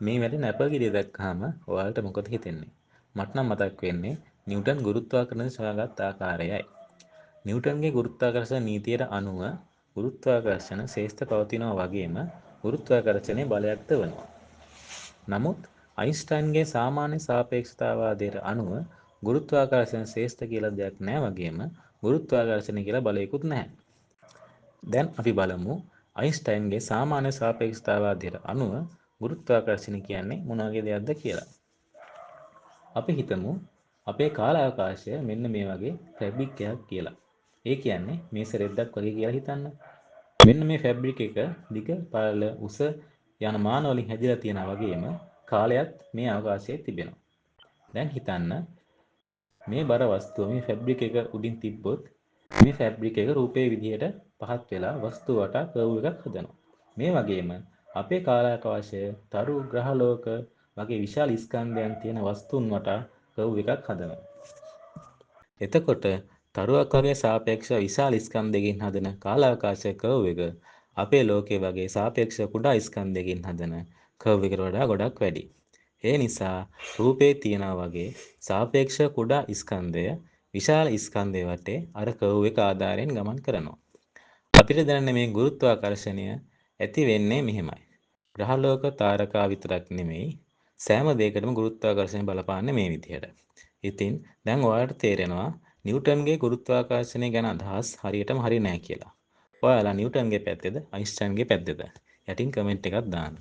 මේ වැඩි නැපගිරිය දැක්කහම ඔයාලට මොකද හිතෙන්නේ? මට නම් මතක් වෙන්නේ නිව්ටන් ගුරුත්වාකර්ෂණය සොයාගත් ආකාරයයි. නිව්ටන්ගේ ගුරුත්වාකර්ෂණ නීතියට අනුව ගුරුත්වාකර්ෂණ ශේෂ්ඨ පවතිනවා වගේම ගුරුත්වාකර්ෂණයේ බලයක්ද වනවා. නමුත් අයින්ස්ටයින්ගේ සාමාන්‍ය සාපේක්ෂතාවාදයට අනුව ගුරුත්වාකර්ෂණ ශේෂ්ඨ කියලා දෙයක් නැහැ වගේම ගුරුත්වාකර්ෂණය කියලා බලයකුත් නැහැ. දැන් අපි බලමු අයින්ස්ටයින්ගේ සාමාන්‍ය සාපේක්ෂතාවාදයට අනුව ගුරුත්වාකර්ෂණය කියන්නේ මොන වගේ දෙයක්ද කියලා. අපි හිතමු අපේ කාලාවකාශය මෙන්න මේ වගේ ෆැබ්‍රික් එකක් කියලා. ඒ කියන්නේ මේස රෙද්දක් වගේ කියලා හිතන්න. මෙන්න මේ ෆැබ්‍රික් එක දිග පළල උස යන මාන වලින් හැදිලා තියෙනා වගේම කාලයත් මේ අවකාශයේ තිබෙනවා. දැන් හිතන්න මේ බර වස්තුව මේ ෆැබ්‍රික් එක උඩින් තිබ්බොත් මේ ෆැබ්‍රික් එක රූපේ විදිහට පහත් වෙලා වස්තුව වටා කර්ව් එකක් හදනවා. මේ වගේම අපේ කාලාවකාශය තරු ග්‍රහලෝක වගේ විශාල ස්කන්ධයන් තියෙන වස්තුන් වටා කර්ව් එකක් හදනවා. එතකොට තරුවක් වගේ සාපේක්ෂ විශාල ස්කන්ධයකින් හදන කාලාවකාශ කර්ව් එක අපේ ලෝකයේ වගේ සාපේක්ෂ කුඩා ස්කන්ධයකින් හදන කර්ව් එකට වඩා ගොඩක් වැඩි. ඒ නිසා රූපේ තියනා වගේ සාපේක්ෂ කුඩා ස්කන්ධය විශාල ස්කන්ධය වටේ අර කර්ව් එක ආධාරයෙන් ගමන් කරනවා. අපිට දැනෙන මේ ගුරුත්වාකර්ෂණය ඇති වෙන්නේ මෙහෙමයි. ග්‍රහලෝක තාරකා විතරක් නෙමෙයි සෑම දෙයකටම ගුරුත්වාකර්ෂණය බලපාන්නේ මේ විදිහට. ඉතින් දැන් ඔයාලට තේරෙනවා නිව්ටන්ගේ ගුරුත්වාකර්ෂණය ගැන අදහස් හරියටම හරි නෑ කියලා. ඔයාලා නිව්ටන්ගේ පැත්තේද අයින්ස්ටයින්ගේ පැත්තේද? යටින් කමෙන්ට් එකක් දාන්න.